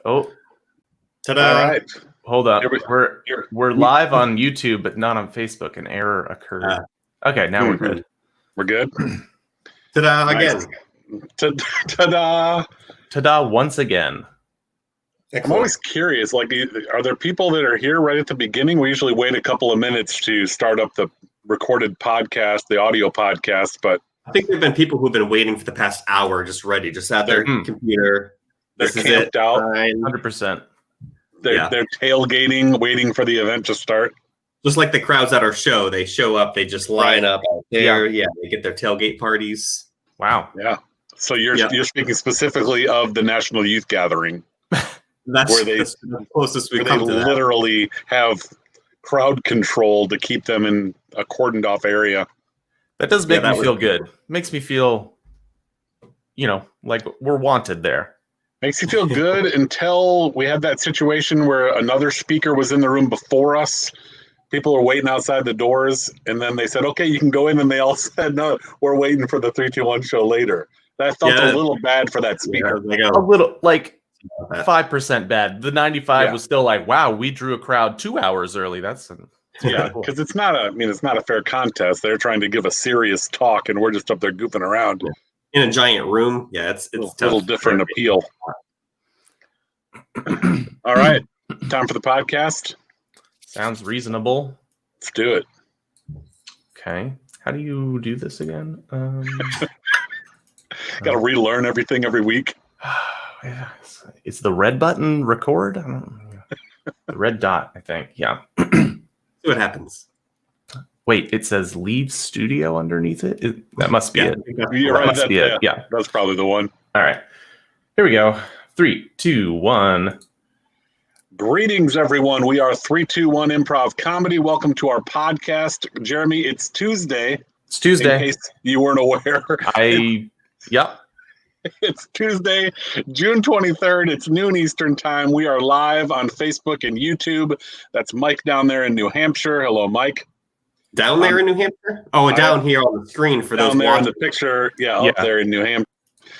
Oh, ta-da! All right. Hold up. We're live on YouTube, but not on Facebook. An error occurred. Okay, now we're good. We're good. Ta-da Nice. again. Ta-da! Ta-da! Once again. I'm always curious. Like, are there people that are here right at the beginning? We usually wait a couple of minutes to start up the recorded podcast, the audio podcast. But I think there've been people who've been waiting for the past hour, just ready, just at their computer. They're camped out. 100%. They're tailgating, waiting for the event to start. Just like the crowds at our show, they show up, they just line up out there. Yeah, they get their tailgate parties. Wow. Yeah. So you're speaking specifically of the National Youth Gathering, that's the closest we've come to that. Literally have crowd control to keep them in a cordoned off area. That does make me feel good. Makes me feel, like we're wanted there. Makes you feel good until we had that situation where another speaker was in the room before us. People were waiting outside the doors, and then they said, okay, you can go in, and they all said, no, we're waiting for the 321 show later. That felt a little bad for that speaker. A little, 5% bad. The 95 was still like, wow, we drew a crowd 2 hours early. That's because it's not a fair contest. They're trying to give a serious talk, and we're just up there goofing around. In a giant room. Yeah, it's a little different appeal. All right. Time for the podcast. Sounds reasonable. Let's do it. Okay. How do you do this again? Got to relearn everything every week. It's the red button record? I don't know. The red dot, I think. Yeah. See what happens. Wait, it says leave studio underneath it? That must be it. That must be it. Yeah. That's probably the one. All right. Here we go. 3, 2, 1. Greetings, everyone. We are 321 Improv Comedy. Welcome to our podcast. Jeremy, it's Tuesday. It's Tuesday. In case you weren't aware. Yep. It's Tuesday, June 23rd. It's noon Eastern time. We are live on Facebook and YouTube. That's Mike down there in New Hampshire. Hello, Mike. Down there in New Hampshire? Oh, down here on the screen for those down there watching. In the picture. Up there in New Hampshire.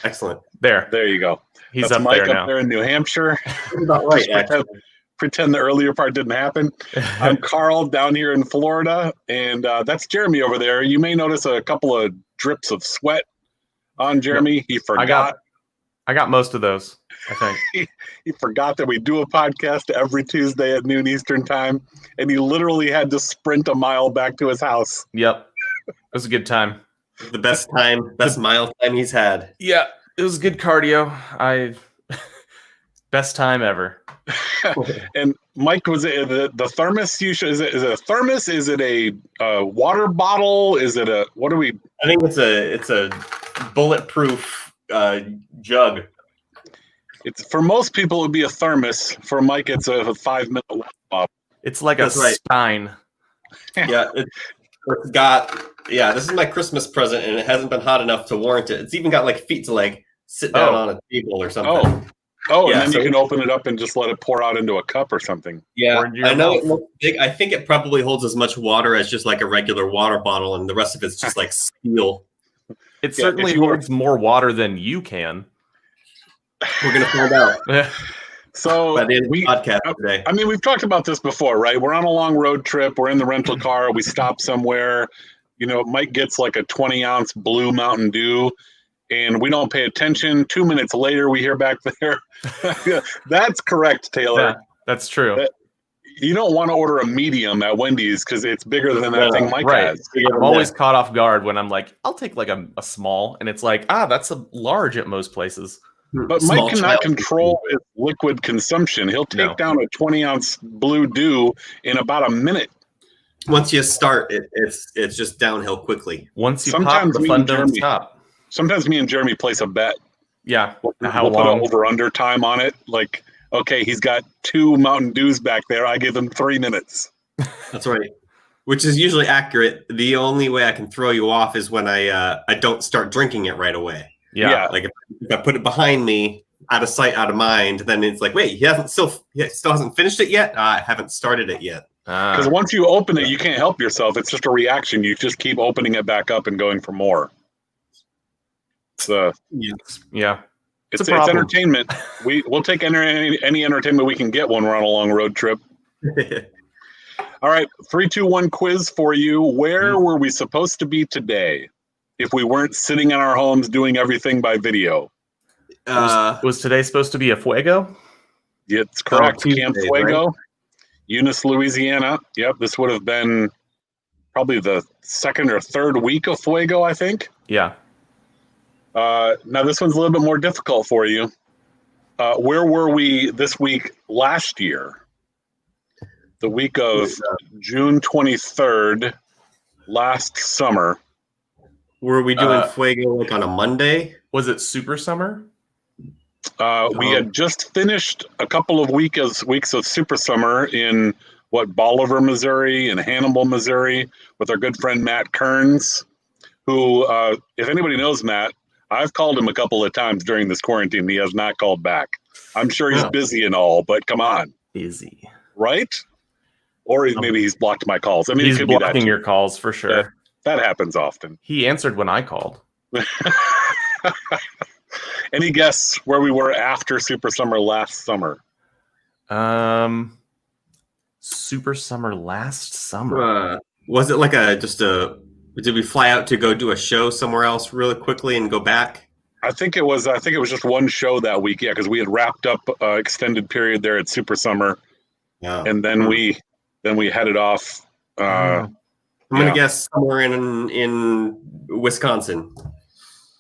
Excellent. There you go. He's That's up Mike there now. Up there in New Hampshire. About right, pretend the earlier part didn't happen. I'm Carl down here in Florida, and that's Jeremy over there. You may notice a couple of drips of sweat on Jeremy. Yep. He forgot. I got most of those, I think. He forgot that we do a podcast every Tuesday at noon Eastern time, and he literally had to sprint a mile back to his house. Yep. It was a good time. The best mile time he's had. Yeah, it was good cardio. Best time ever. And Mike, was it the thermos? Is it a thermos? Is it a water bottle? Is it a what do we? I think it's a bulletproof jug. It's for most people it would be a thermos. For Mike, it's a 5-minute water bottle. It's like a stein. Yeah, it's got. Yeah, this is my Christmas present, and it hasn't been hot enough to warrant it. It's even got like feet to like sit down on a table or something. And then you can open it up and just let it pour out into a cup or something. Yeah, I know it looks big. I think it probably holds as much water as just like a regular water bottle, and the rest of it's just like steel. It certainly holds more water than you can. We're going to find out. So by the end of the podcast today. I mean, we've talked about this before, right? We're on a long road trip. We're in the rental car. We stop somewhere. Mike gets like a 20-ounce blue Mountain Dew, and we don't pay attention. 2 minutes later, we hear back there. That's correct, Taylor. Yeah, that's true. You don't want to order a medium at Wendy's because it's bigger than that thing Mike has. I'm always caught off guard when I'm like, I'll take like a small, and it's like, that's a large at most places. But Mike cannot control his liquid consumption. He'll take down a 20-ounce blue Dew in about a minute. Once you start, it's just downhill quickly. Once you pop, the fun don't stop. Sometimes me and Jeremy place a bet. Yeah. We'll put an over-under time on it. Like, okay, he's got 2 Mountain Dews back there. I give him 3 minutes. That's right. Which is usually accurate. The only way I can throw you off is when I don't start drinking it right away. Yeah. Like if I put it behind me, out of sight, out of mind, then it's like, wait, he still hasn't finished it yet? I haven't started it yet. Because once you open it, you can't help yourself. It's just a reaction. You just keep opening it back up and going for more. So yeah. It's problem. entertainment. We'll take any entertainment we can get when we're on a long road trip. All right, 3, 2, 1 quiz for you. Where were we supposed to be today if we weren't sitting in our homes doing everything by video? Was today supposed to be a Fuego? It's correct. Tuesday, Camp Fuego, right? Eunice, Louisiana. Yep, this would have been probably the second or third week of Fuego, I think. Yeah. Now, this one's a little bit more difficult for you. Where were we this week last year? The week of June 23rd, last summer. Were we doing Fuego like on a Monday? Was it Super Summer? We had just finished a couple of weeks of Super Summer in Bolivar, Missouri, and Hannibal, Missouri, with our good friend Matt Kearns, who, if anybody knows Matt, I've called him a couple of times during this quarantine. He has not called back. I'm sure he's busy and all, but come on. Busy. Right? Or maybe he's blocked my calls. I mean, He's it could be that blocking too. your calls for sure. Yeah, that happens often. He answered when I called. Any guess where we were after Super Summer last summer? Super Summer last summer. Was it like did we fly out to go do a show somewhere else really quickly and go back? I think it was just one show that week, yeah, because we had wrapped up extended period there at Super Summer. Yeah. And then we headed off. I'm gonna guess somewhere in Wisconsin.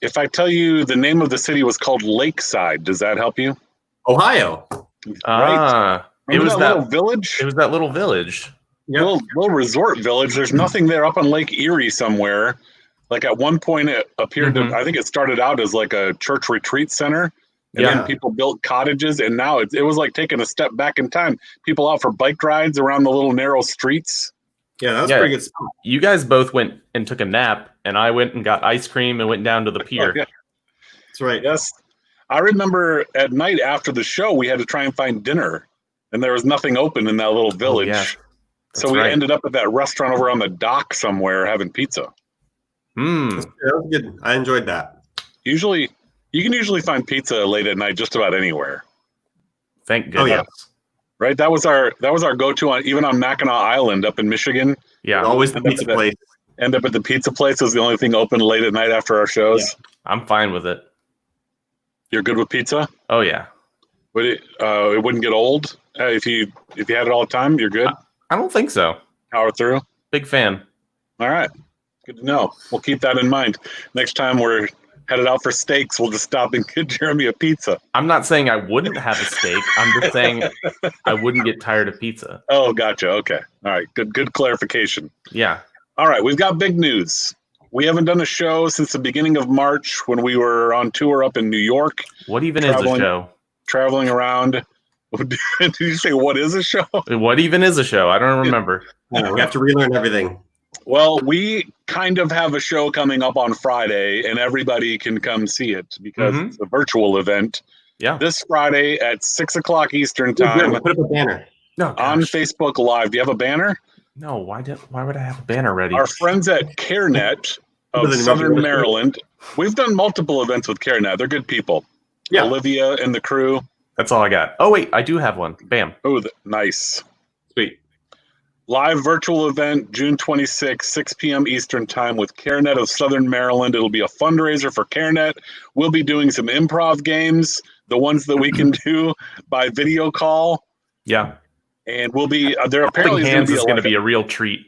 If I tell you the name of the city was called Lakeside, does that help you? Ohio. Right. It was that little village. It was that little village. Yep. Little resort village. There's nothing there up on Lake Erie somewhere. Like at one point it appeared to, I think it started out as like a church retreat center. And then people built cottages, and now it was like taking a step back in time. People out for bike rides around the little narrow streets. Yeah, that was a pretty good spot. You guys both went and took a nap, and I went and got ice cream and went down to the pier. Yeah. That's right. Yes. I remember at night after the show, we had to try and find dinner, and there was nothing open in that little village. Yeah. So we ended up at that restaurant over on the dock somewhere having pizza. That was good. I enjoyed that. You can usually find pizza late at night just about anywhere. Thank goodness. Oh, yeah. Right? That was our go-to even on Mackinac Island up in Michigan. Yeah. Always the pizza place. End up at the pizza place was the only thing open late at night after our shows. Yeah. I'm fine with it. You're good with pizza? Oh yeah. Would it wouldn't get old if you had it all the time? You're good? I don't think so. Power through? Big fan. All right. Good to know. We'll keep that in mind. Next time we're headed out for steaks, we'll just stop and get Jeremy a pizza. I'm not saying I wouldn't have a steak. I'm just saying I wouldn't get tired of pizza. Oh, gotcha. Okay. All right. Good clarification. Yeah. All right. We've got big news. We haven't done a show since the beginning of March when we were on tour up in New York. What even is a show? Traveling around. Did you say what is a show? What even is a show? I don't remember. Yeah, we have to relearn everything. Well, we kind of have a show coming up on Friday, and everybody can come see it because it's a virtual event. Yeah. This Friday at 6 o'clock Eastern time. Put up a banner. No, on Facebook Live. Do you have a banner? No. Why would I have a banner ready? Our friends at CareNet of Southern Maryland. We've done multiple events with CareNet. They're good people. Yeah. Olivia and the crew. That's all I got. Oh wait, I do have one. Bam. Oh, nice. Sweet. Live virtual event, June 26, 6 p.m. Eastern time with CareNet of Southern Maryland. It'll be a fundraiser for CareNet. We'll be doing some improv games, the ones that we can do by video call. Yeah. And we'll be there. Apparently, Hands is going to be a real treat.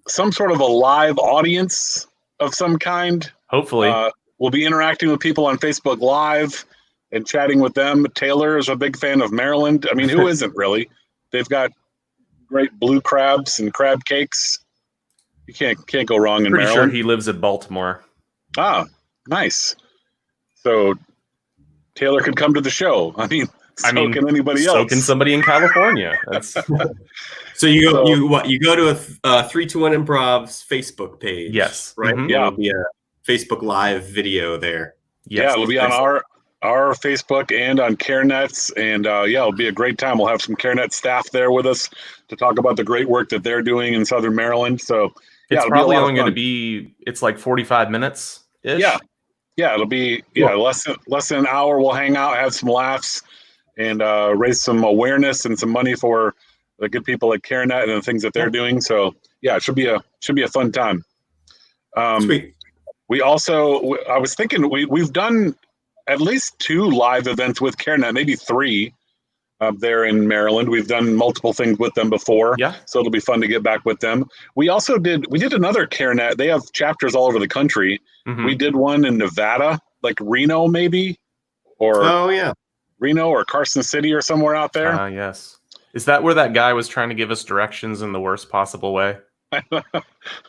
Some sort of a live audience of some kind. Hopefully. We'll be interacting with people on Facebook Live and chatting with them. Taylor is a big fan of Maryland. I mean, who isn't really? They've got great blue crabs and crab cakes. You can't go wrong in Pretty Maryland. sure he lives in Baltimore. Ah, nice. So Taylor could come to the show. I mean, can anybody else? So can somebody in California. That's So you go to a 321 Improv's Facebook page. Yes. Right. Mhm. Yeah. It'll be a Facebook Live video there. yes. Yeah, it'll be on our Facebook and on CareNet's, and it'll be a great time. We'll have some CareNet staff there with us to talk about the great work that they're doing in Southern Maryland. So It's it'll probably be a lot only of going to fun. be. It's like 45 minutes. Yeah. Yeah, it'll be less than an hour. We'll hang out, have some laughs, and raise some awareness and some money for the good people at CareNet and the things that they're doing. So yeah, it should be a fun time. Sweet. We also, I was thinking we've done at least 2 live events with CareNet, maybe 3 up there in Maryland. We've done multiple things with them before. Yeah. So it'll be fun to get back with them. We did another CareNet. They have chapters all over the country. Mhm. We did one in Nevada, like Reno maybe, or Oh yeah. Reno or Carson City or somewhere out there. Yes. Is that where that guy was trying to give us directions in the worst possible way? I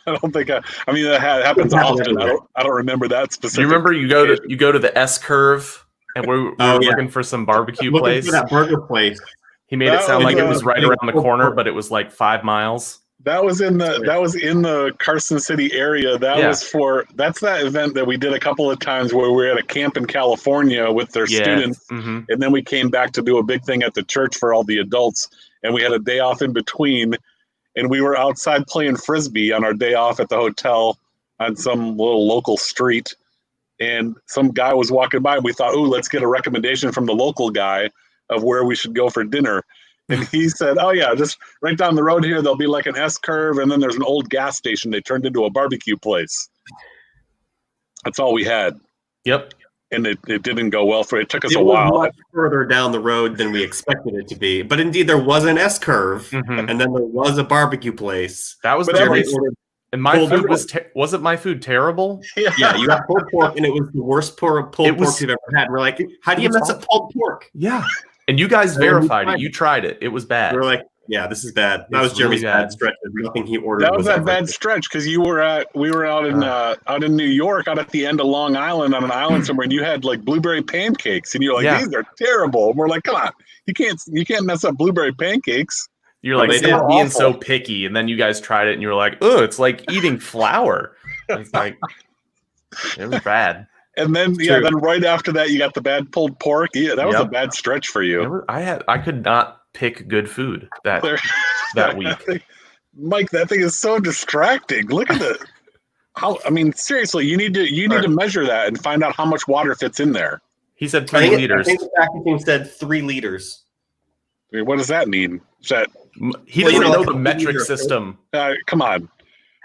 don't think. I mean, that happens often. I don't remember that specific. You remember you go to the S curve and we're looking for some barbecue Looking place. for that burger place. He made it sound like it was right around the corner, but it was like 5 miles. That was in the Carson City area. That's that event that we did a couple of times where we were at a camp in California with their students, Mm-hmm. and then we came back to do a big thing at the church for all the adults, and we had a day off in between, and we were outside playing frisbee on our day off at the hotel on some little local street, and some guy was walking by, and we thought, "Ooh, let's get a recommendation from the local guy of where we should go for dinner." And he said, "Oh yeah, just right down the road here, there'll be like an S curve, and then there's an old gas station they turned into a barbecue place." That's all we had. Yep. And it didn't go well for it. It took us a was while. much further down the road than we expected it to be. But indeed, there was an S curve, Mhm. and then there was a barbecue place. That was But Jerry's. every- And my Pulled food pork. wasn't my food terrible? Yeah, you got pulled pork, and it was the worst pulled pork you've ever had. We're like, how do you mess up pulled pork? Yeah. And you guys And we verified tried it. You tried it. It was bad. We're like, yeah, this is bad. That It's was Jeremy's really bad. bad stretch. Nothing he ordered. That was that ever bad good. stretch because we were out in New York, out at the end of Long Island on an island somewhere, and you had like blueberry pancakes, and you're like, Yeah. "These are terrible." And we're like, "Come on, you can't mess up blueberry pancakes." You're Well, like, they stop did. being Awful. so picky. And then you guys tried it and you were like, oh, it's like eating flour. And it's like, it was bad. And then True. then right after that, you got the bad pulled pork. Yeah, that was a Yep. bad stretch for you. I could not pick good food that week. Mike, that thing is so distracting. Look at it. Seriously, you need to measure that and find out how much water fits in there. He said I 3 think liters. the packaging said 3 liters. I mean, what does that mean? Is that He Well, doesn't know like the a metric liter. system. come on?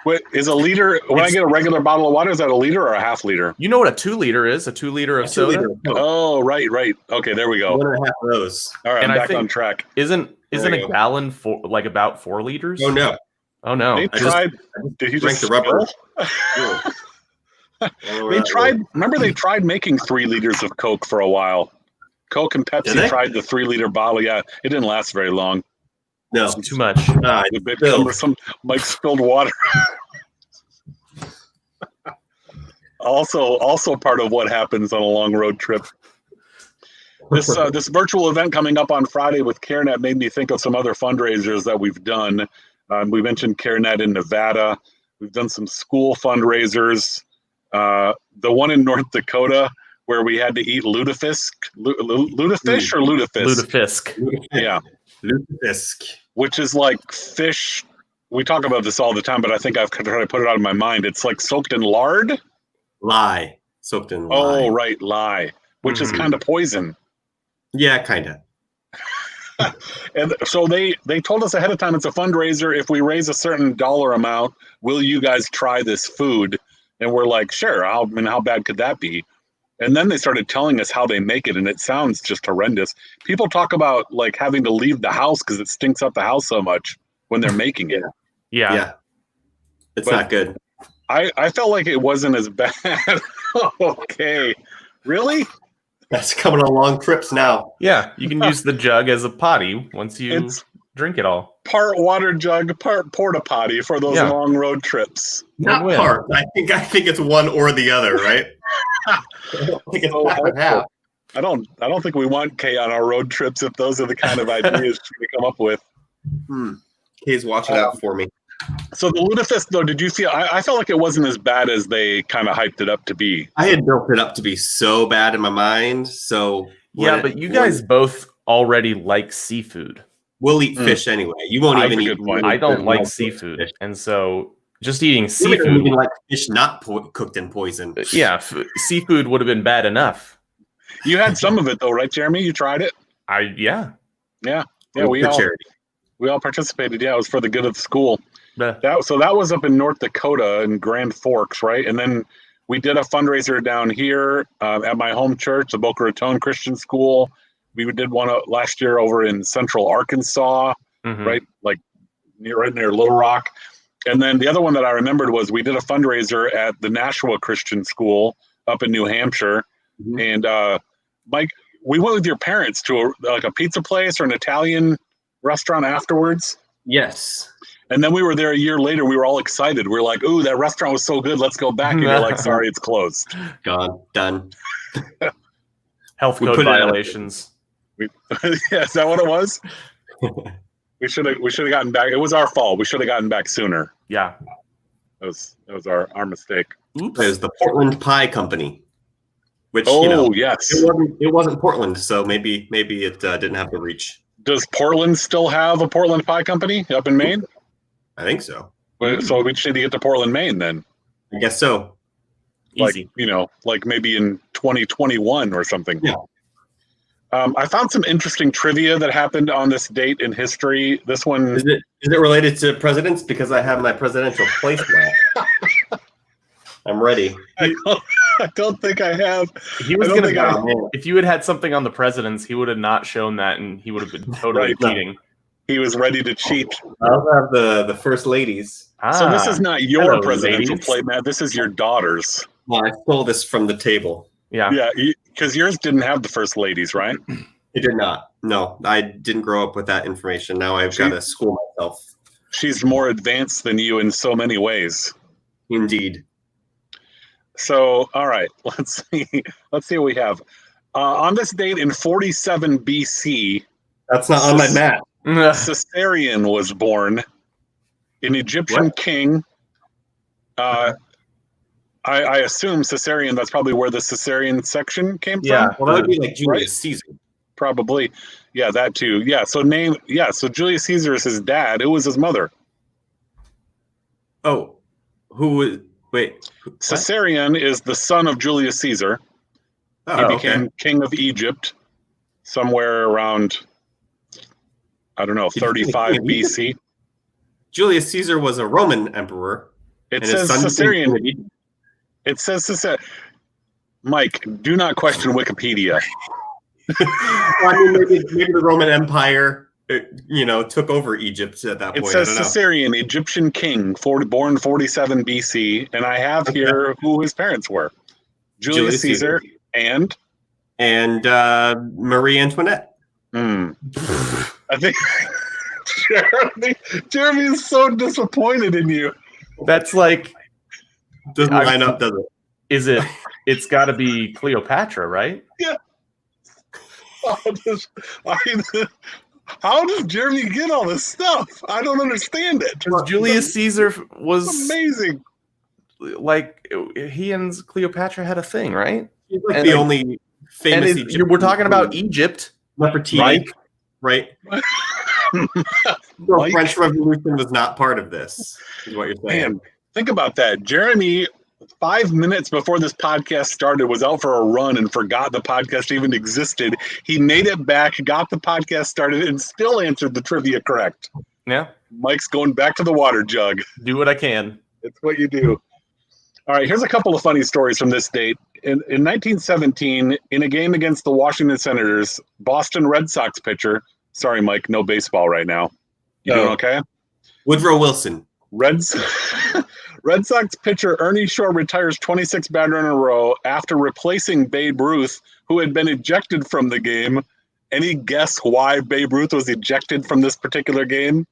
What is a liter? When I It's- get a regular bottle of water, is that a liter or a half liter? You know what a 2 liter is? A 2 liter of 2 soda? liter. Oh, right. Okay, there we go. 1.5 of those. All right, And I'm I back think- on track. Isn't There we a go. gallon like about 4 liters? Oh no. Oh no. They I just- tried. Did he drank just the rubber. spill? They tried. Remember, they tried making 3 liters of Coke for a while. Coke and Did Pepsi they? tried the 3 liter bottle. Yeah, it didn't last very long. No. Too much. A bit cumbersome. Mike spilled water. Also part of what happens on a long road trip. This virtual event coming up on Friday with CareNet made me think of some other fundraisers that we've done. We mentioned CareNet in Nevada. We've done some school fundraisers. The one in North Dakota where we had to eat lutefisk. Lutefish or lutefisk? Lutefisk. Yeah, Lutefisk. which is like fish. We talk about this all the time, but I think I've tried to put it out of my mind. It's like soaked in lard. Lye. Soaked in lye. Oh, right, lye, which is Mhm. kind of poison. Yeah, kind of. And so they told us ahead of time it's a fundraiser. If we raise a certain dollar amount, will you guys try this food? And we're like, sure. How bad could that be? And then they started telling us how they make it, and it sounds just horrendous. People talk about like having to leave the house because it stinks up the house so much when they're making it. Yeah. Yeah. It's But- not good. I felt like it wasn't as bad. Okay, really? That's coming on long trips now. Yeah. You can use the jug as a potty once you It's drink it all. part water jug, part porta potty for those Yeah. long road trips. Not Win-win. part. I think it's one or the other, right? I don't think it's So half and half. I don't think we want Kay on our road trips if those are the kind of ideas we come up with. Kay's watching out for me. So the lutefisk, though, did you feel? I felt like it wasn't as bad as they kind of hyped it up to be. I had built it up to be so bad in my mind. So Yeah, but you guys both already like seafood. we'll eat fish anyway. You won't That's even a eat. good point. I don't like fish. seafood. And so Just eating Seafood. seafood. Even like fish not cooked in poison. Yeah, seafood would have been bad enough. You had some of it though, right, Jeremy? You tried it? Yeah. We all charity. We all participated. Yeah, it was for the good of the school. Yeah. That was up in North Dakota in Grand Forks, right? And then we did a fundraiser down here at my home church, the Boca Raton Christian School. We did one last year over in Central Arkansas, right, like right near Little Rock. And then the other one that I remembered was we did a fundraiser at the Nashua Christian School up in New Hampshire. And Mike, we went with your parents to a pizza place or an Italian restaurant afterwards. Yes. And then we were there a year later. We were all excited. We were like, "Ooh, that restaurant was so good. Let's go back." And you're like, "Sorry, it's closed." Gone. Done. Health We code put it out. violations. Yeah, is that what it was? We should have gotten back. It was our fault. We should have gotten back sooner. Yeah. That was our mistake. It was the Portland Pie Company, which yes. it wasn't Portland, so maybe it didn't have the reach. Does Portland still have a Portland Pie Company up in Maine? I think so. So we just need to get to Portland, Maine then. I guess so. Easy. Like maybe in 2021 or something. Yeah. I found some interesting trivia that happened on this date in history. This one Is it related to presidents? Because I have my presidential placemat. I'm ready. I don't think I have. He was I don't going think I- to. If you had had something on the presidents, he would have not shown that, and he would have been totally Right. cheating. He was ready to cheat. I also have the first ladies. So this is not your hello, presidential ladies. plate, Matt. This is your daughter's. Well, I stole this from the table. Yeah. Yeah, because yours didn't have the first ladies, right? It did not. No, I didn't grow up with that information. Now I've got to school myself. She's more advanced than you in so many ways. Indeed. So, all right, let's see. Let's see what we have. On this date in 47 BC, That's not on my map. Caesarion was born, an Egyptian king. I assume Caesarion, that's probably where the Caesarean section came Yeah. from. Well, that would be like Julius Right. Caesar. Probably. Yeah, that too. Yeah, so Julius Caesar is his dad. It was his mother. Oh, wait. Caesarion is the son of Julius Caesar. Oh, He okay. became king of Egypt somewhere around, I don't know, Did he become 35 king of Egypt? BC. Julius Caesar was a Roman emperor. It and his says son became Caesarion. king of Egypt. It says Caesar. Mike, do not question Wikipedia. Well, I mean, maybe the Roman Empire, took over Egypt at that It point. says I don't know. Caesarion, Egyptian king, born 47 BC, and I have here who his parents were: Julius Caesar and Marie Antoinette. I think Jeremy is so disappointed in you. That's like, Doesn't line up, does it? is it? It's got to be Cleopatra, right? How does Jeremy get all this stuff? I don't understand it. Julius Caesar It's was amazing. like, he and Cleopatra had a thing, right? He's like And the like- only famous And Egyptian. we're talking about Egypt. Nefertiti, right? The Mike? French Revolution was not part of this, is what you're saying. Man, think about that. Jeremy, 5 minutes before this podcast started, was out for a run and forgot the podcast even existed. He made it back, got the podcast started, and still answered the trivia correct. Yeah. Mike's going back to the water jug. Do what I can. It's what you do. All right, here's a couple of funny stories from this date. In 1917, in a game against the Washington Senators, Boston Red Sox pitcher, sorry, Mike, no baseball right now. You doing okay? Woodrow Wilson. Red Sox pitcher Ernie Shore retires 26 batter in a row after replacing Babe Ruth, who had been ejected from the game. Any guess why Babe Ruth was ejected from this particular game?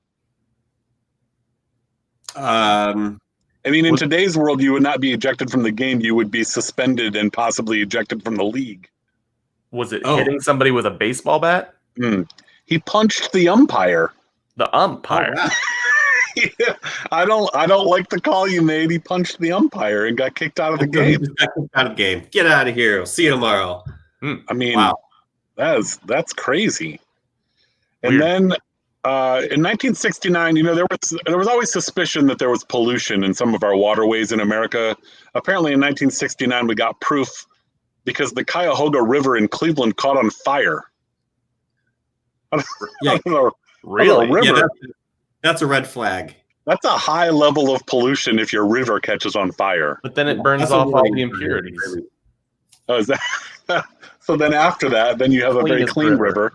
I mean, in today's world, you would not be ejected from the game. You would be suspended and possibly ejected from the league. Was it hitting somebody with a baseball bat? He punched the umpire. The umpire. Oh, wow. Yeah, I don't like the call you made. He punched the umpire and got kicked out of the He game. just got kicked out of the game. Get out of here. We'll see you tomorrow. I mean, Wow. that's crazy. And Weird. then In 1969, there was always suspicion that there was pollution in some of our waterways in America. Apparently, in 1969, we got proof because the Cuyahoga River in Cleveland caught on fire. I don't know. Really? River. That's a red flag. That's a high level of pollution if your river catches on fire. But then it burns off all the impurities. Oh, is that? So then after that, then you have a very clean river.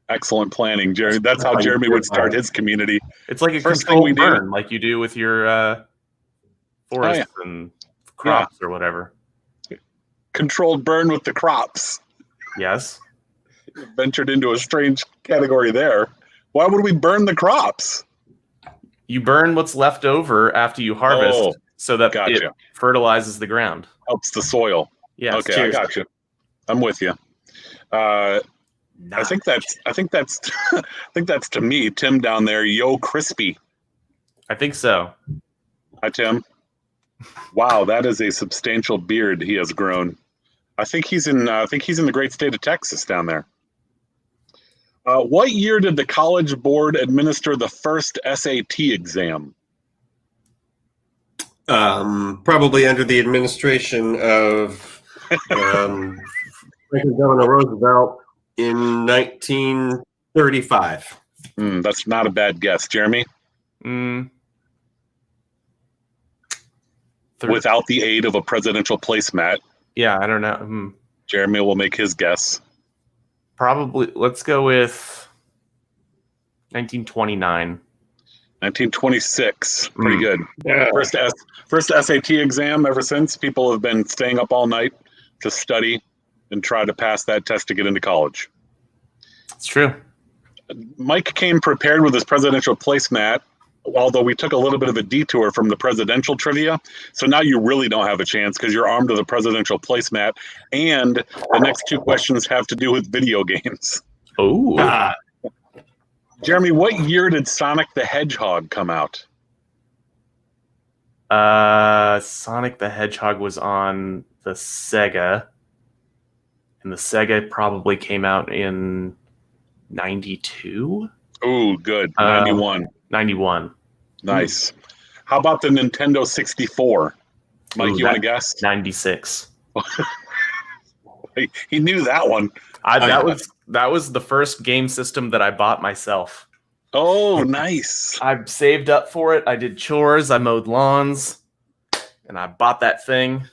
Excellent planning, Jeremy. That's how Jeremy would start his community. It's like a First thing we controlled burn, do, like you do with your forests and crops or whatever. Controlled burn with the crops. Yes. Ventured into a strange category there. Why would we burn the crops? You burn what's left over after you harvest so that it fertilizes the ground. Helps the soil. Yes. Okay, Cheers. I got you. I'm with you. I think that's I think that's to me, Tim down there, Yo Crispy. I think so. Hi, Tim. Wow, that is a substantial beard he has grown. I think he's in the great state of Texas down there. What year did the College Board administer the first SAT exam? Probably under the administration of Franklin Delano Roosevelt in 1935. That's not a bad guess, Jeremy. Without the aid of a presidential placemat. Yeah, I don't know. Jeremy will make his guess. Probably, let's go with 1929. 1926. Pretty good. Yeah. First SAT exam ever since. People have been staying up all night to study and try to pass that test to get into college. It's true. Mike came prepared with his presidential placemat, although we took a little bit of a detour from the presidential trivia. So now you really don't have a chance because you're armed with a presidential placemat. And the next two questions have to do with video games. Oh. Jeremy, what year did Sonic the Hedgehog come out? Sonic the Hedgehog was on the Sega. And the Sega probably came out in 92? Oh, good. 91. 91. Nice. How about the Nintendo 64? Mike, you want to guess? 96. He knew that one. That was the first game system that I bought myself. Oh, nice. I saved up for it. I did chores. I mowed lawns. And I bought that thing.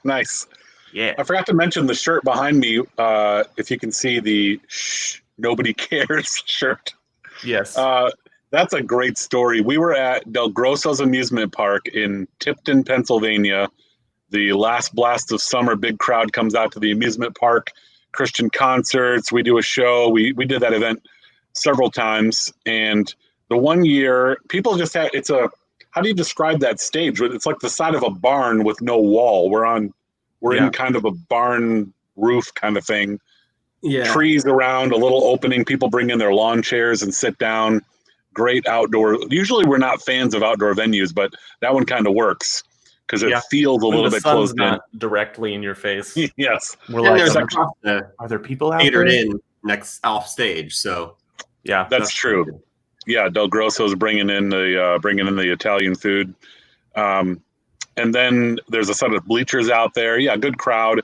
Nice. Yeah. I forgot to mention the shirt behind me. If you can see the "Shh, Nobody Cares" shirt. Yes. That's a great story. We were at Del Grosso's amusement park in Tipton, Pennsylvania. The last blast of summer, big crowd comes out to the amusement park. Christian concerts. We do a show. We did that event several times. And the one year, people just had, how do you describe that stage? It's like the side of a barn with no wall. We're in kind of a barn roof kind of thing. Yeah. Trees around, a little opening. People bring in their lawn chairs and sit down. Great outdoor. Usually we're not fans of outdoor venues, but that one kind of works because it feels a little bit closed in. Directly in your face. Yes. We're like, are there people out catered there? in next off stage? So yeah, that's true. Yeah, Del Grosso's bringing in the Italian food, and then there's a set of bleachers out there. Yeah, good crowd.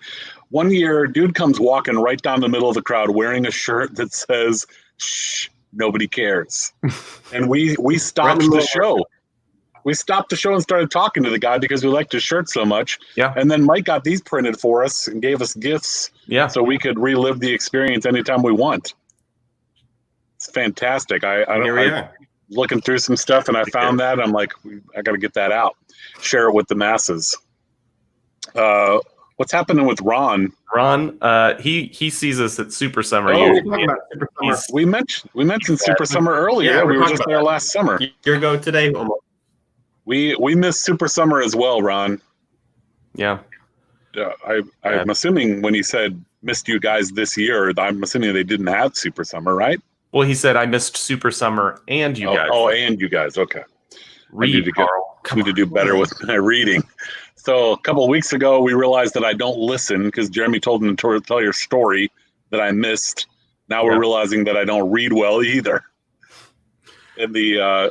One year, dude comes walking right down the middle of the crowd wearing a shirt that says "Shh, nobody cares," and we stopped the show. We stopped the show and started talking to the guy because we liked his shirt so much. Yeah. And then Mike got these printed for us and gave us gifts. Yeah. So we could relive the experience anytime we want. It's fantastic. I looking through some stuff and I found that. I'm like, I got to get that out, share it with the masses. What's happening with Ron? Ron, he sees us at Super Summer. We mentioned Super Summer earlier. Yeah, we were just there last summer. Year ago today. Almost. We missed Super Summer as well, Ron. Yeah. I'm assuming when he said missed you guys this year, I'm assuming they didn't have Super Summer, right? Well, he said I missed Super Summer and you guys. Oh, and you guys. Okay. Read, I need to do better with my reading. So a couple of weeks ago, we realized that I don't listen because Jeremy told him to tell your story that I missed Now we're realizing that I don't read well either. And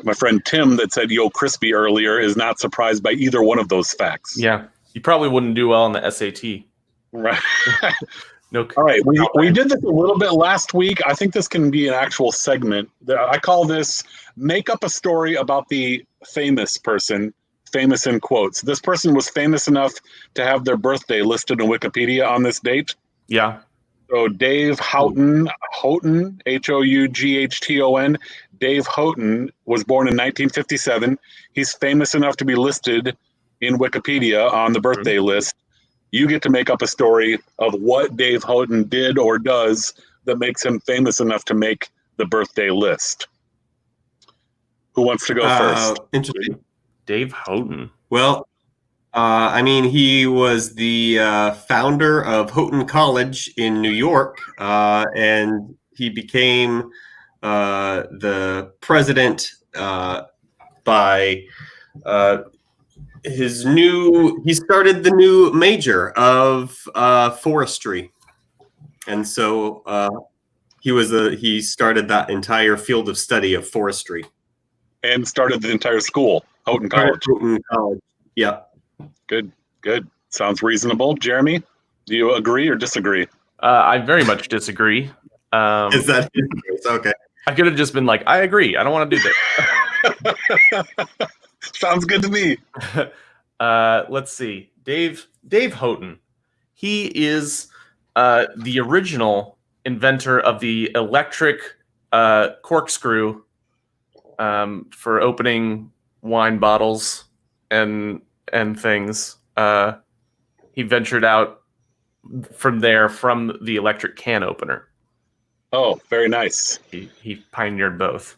my friend Tim that said "Yo Crispy" earlier is not surprised by either one of those facts. Yeah, you probably wouldn't do well on the SAT. Right. No. All right, we did this a little bit last week. I think this can be an actual segment. I call this "Make Up a Story About the Famous Person," famous in quotes. This person was famous enough to have their birthday listed in Wikipedia on this date. Yeah. So Dave Houghton, Houghton, Dave Houghton was born in 1957. He's famous enough to be listed in Wikipedia on the birthday list. You get to make up a story of what Dave Houghton did or does that makes him famous enough to make the birthday list. Who wants to go first? Interesting. Dave Houghton. Well, I mean, he was the founder of Houghton College in New York, and he became the president by he started the new major of forestry, and so he started that entire field of study of forestry, and started the entire school, Houghton College. Houghton College. Yeah. Good. Sounds reasonable. Jeremy, do you agree or disagree? I very much disagree. Is that okay? I could have just been like, I agree. I don't want to do that. Sounds good to me. Let's see. Dave Houghton. He is the original inventor of the electric corkscrew for opening wine bottles and things. He ventured out from the electric can opener. Oh, very nice. He pioneered both.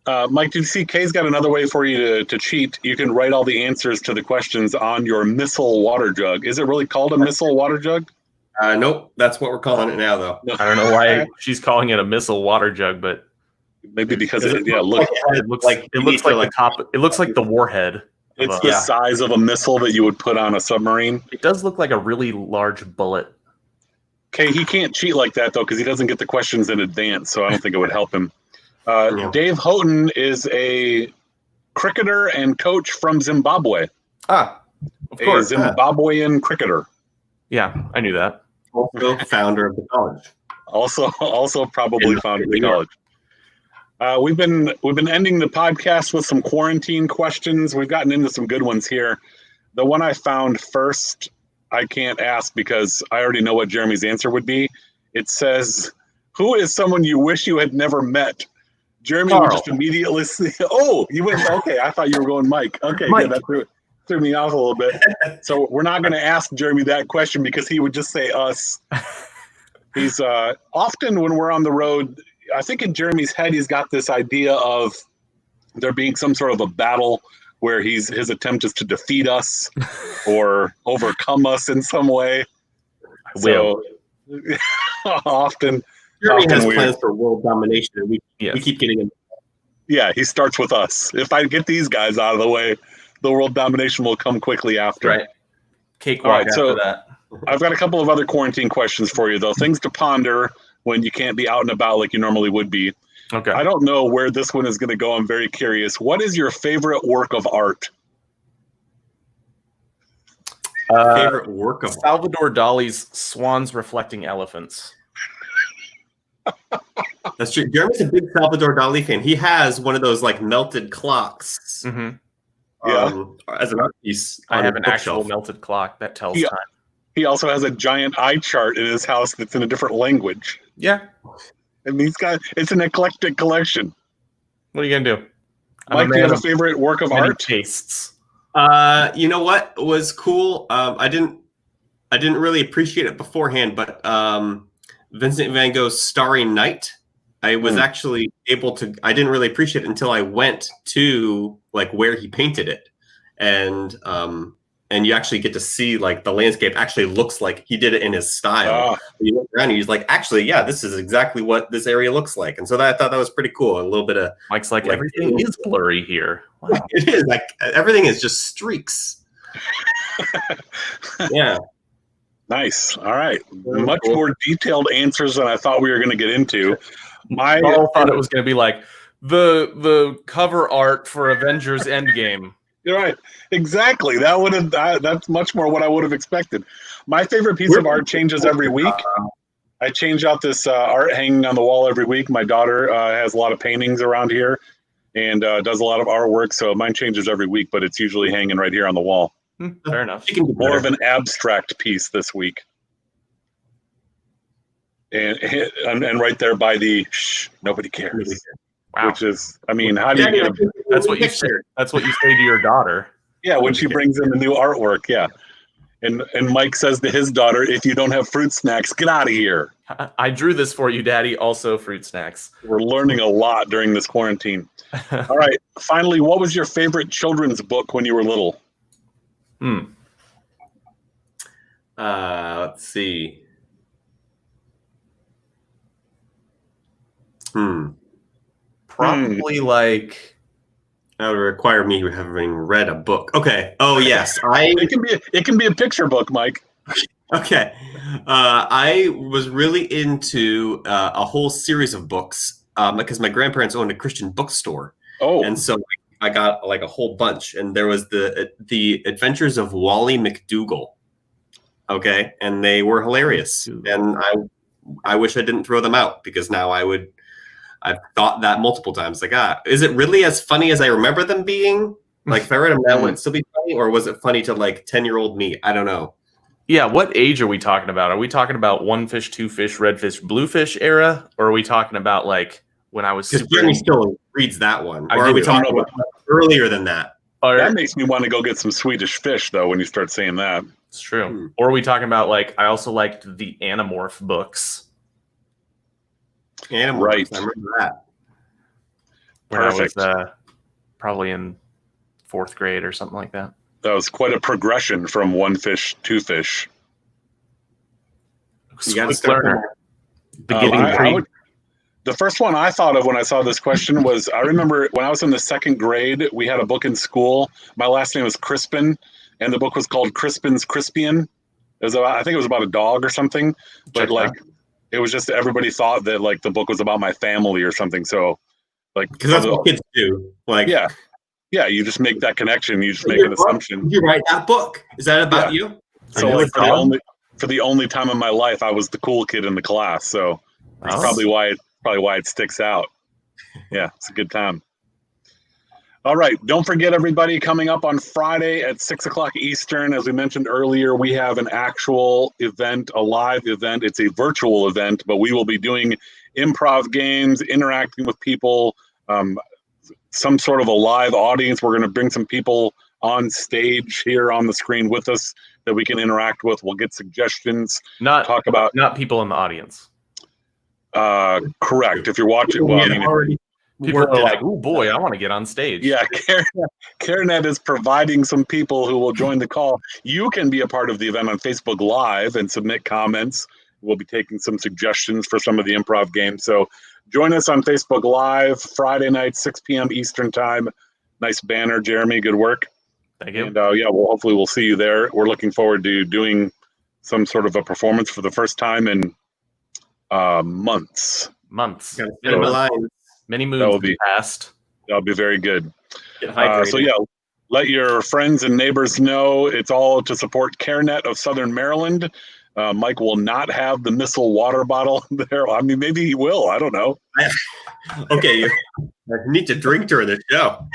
Mike, did you see Kay's got another way for you to cheat? You can write all the answers to the questions on your missile water jug. Is it really called a missile water jug? Nope, that's what we're calling it now, though. I don't know why she's calling it a missile water jug, but maybe because it looks like the top. It looks like the warhead. It's the size of a missile that you would put on a submarine. It does look like a really large bullet. Okay, he can't cheat like that, though, because he doesn't get the questions in advance, so I don't think it would help him. Dave Houghton is a cricketer and coach from Zimbabwe. Of course. A Zimbabwean cricketer. Yeah, I knew that. Also founder of the college. Also probably founder of the college. We've been ending the podcast with some quarantine questions. We've gotten into some good ones here. The one I found first, I can't ask because I already know what Jeremy's answer would be. It says, "Who is someone you wish you had never met?" Jeremy would just immediately say, "Oh, you went okay." I thought you were going Mike. Okay, Mike. Yeah, that threw me off a little bit. So we're not going to ask Jeremy that question because he would just say us. He's often when we're on the road. I think in Jeremy's head, he's got this idea of there being some sort of a battle where his attempt is to defeat us or overcome us in some way. So often Jeremy has plans for world domination, and we keep getting him. Yeah, he starts with us. If I get these guys out of the way, the world domination will come quickly after. Right. Cakewalk after that. I've got a couple of other quarantine questions for you, though. Things to ponder when you can't be out and about like you normally would be. Okay. I don't know where this one is going to go. I'm very curious. What is your favorite work of art? Favorite work of Salvador Dali's Swans Reflecting Elephants. That's true. Jeremy's a big Salvador Dali fan. He has one of those like melted clocks. Mm-hmm. As an art piece. I have an actual melted clock that tells time. He also has a giant eye chart in his house that's in a different language. Yeah. And it's an eclectic collection. What are you gonna do? Mike, do you have a favorite work of art? Tastes. You know what was cool? I didn't really appreciate it beforehand, but Vincent van Gogh's Starry Night, I was actually able to. I didn't really appreciate it until I went to like where he painted it, and you actually get to see like the landscape actually looks like he did it in his style. You look around and he's like, actually, yeah, this is exactly what this area looks like. And so I thought that was pretty cool. A little bit of Mike's like everything is blurry here. Wow. It is like everything is just streaks. Yeah. Nice. All right. Very Much cool. more detailed answers than I thought we were going to get into. My Carl thought it was going to be like the cover art for Avengers Endgame. You're right. Exactly. That's much more what I would have expected. My favorite piece of art changes every week. I change out this art hanging on the wall every week. My daughter has a lot of paintings around here and does a lot of artwork, so mine changes every week, but it's usually hanging right here on the wall. Fair enough. She can do More of better. an abstract piece this week. And right there by the shh, nobody cares. Wow. Which is, I mean, how do you get a, That's what you say. That's what you say to your daughter. yeah, when she brings in the new artwork, yeah. And Mike says to his daughter, if you don't have fruit snacks, get out of here. I drew this for you, Daddy. Also, fruit snacks. We're learning a lot during this quarantine. All right. Finally, what was your favorite children's book when you were little? Let's see. Probably like That would require me having read a book. Okay. Oh yes, It can be a picture book, Mike. Okay. I was really into a whole series of books because my grandparents owned a Christian bookstore, Oh, and so I got like a whole bunch. And there was the Adventures of Wally McDougal. Okay, and they were hilarious. And I wish I didn't throw them out because now I've thought that multiple times. Like, is it really as funny as I remember them being? Like, if I read them now, would it still be funny, or was it funny to like 10-year-old me? I don't know. yeah. What age are we talking about? Are we talking about one fish, two fish, red fish, blue fish era, or are we talking about like when I was Because super? Jeremy still reads that one. I Or are we do. talking about earlier than that? Or, that makes me want to go get some Swedish fish, though, when you start saying that. it's true. Or are we talking about like I also liked the Animorph books Animals. Right. I remember that. when Perfect. I was probably in 4th grade or something like that. That was quite a progression from one fish, two fish. You got to Quick start. learner. Beginning I pre- would- the first one I thought of when I saw this question was I remember when I was in the 2nd grade, we had a book in school. My last name was Crispin, and the book was called Crispin's Crispian. It was about, I think it was about a dog or something, but Check like that. it was just everybody thought that like the book was about my family or something. So like Because that's what kids do. Like, yeah, you just make that connection. You just make Your an book? assumption. Did you write that book? Is that about you? So I know like it's dog. for the only time in my life, I was the cool kid in the class. So that's Oh. probably why it sticks out. Yeah, it's a good time. All right, don't forget everybody, coming up on Friday at 6:00 Eastern. As we mentioned earlier, we have an actual event, a live event. It's a virtual event, but we will be doing improv games, interacting with people, some sort of a live audience. We're going to bring some people on stage here on the screen with us that we can interact with. We'll get suggestions, Not talk about not people in the audience. correct. If you're watching, well, I mean, already People worked are it like, out. "Oh boy, I want to get on stage." yeah, CareNet is providing some people who will join the call. You can be a part of the event on Facebook Live and submit comments. We'll be taking some suggestions for some of the improv games. So join us on Facebook Live Friday night, 6 p.m. Eastern time. Nice banner, Jeremy. Good work. Thank you. And yeah, hopefully we'll see you there. We're looking forward to doing some sort of a performance for the first time in months. Months. Gotta Many stay months. alive, Many That will moons be- passed. That'll be very good. get hydrated. So yeah, let your friends and neighbors know. It's all to support CareNet of Southern Maryland. Mike will not have the missile water bottle there. I mean, maybe he will. I don't know. Okay, you need to drink during the show.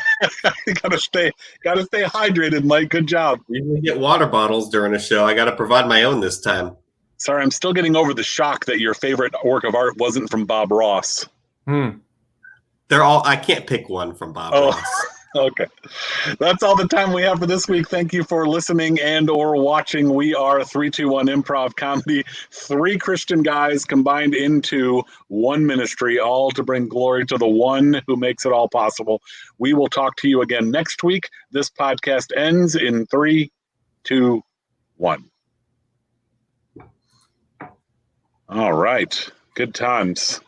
You gotta stay hydrated, Mike. Good job. We usually get water bottles during a show. I got to provide my own this time. Sorry, I'm still getting over the shock that your favorite work of art wasn't from Bob Ross. They're all. I can't pick one from Bob Oh. Ross. Okay. That's all the time we have for this week. Thank you for listening and or watching. We are 321 Improv Comedy, 3 Christian guys combined into one ministry, all to bring glory to the one who makes it all possible. We will talk to you again next week. This podcast ends in 3, 2, 1. All right. Good times.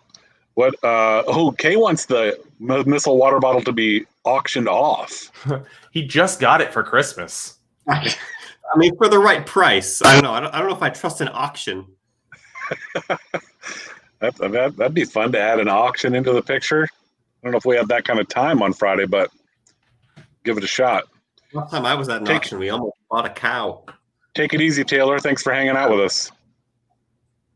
What? Kay wants the missile water bottle to be auctioned off. He just got it for Christmas. I mean, for the right price. I don't know. I don't know if I trust an auction. That'd be fun to add an auction into the picture. I don't know if we have that kind of time on Friday, but give it a shot. Last time I was at an auction, we almost bought a cow. Take it easy, Taylor. Thanks for hanging out with us.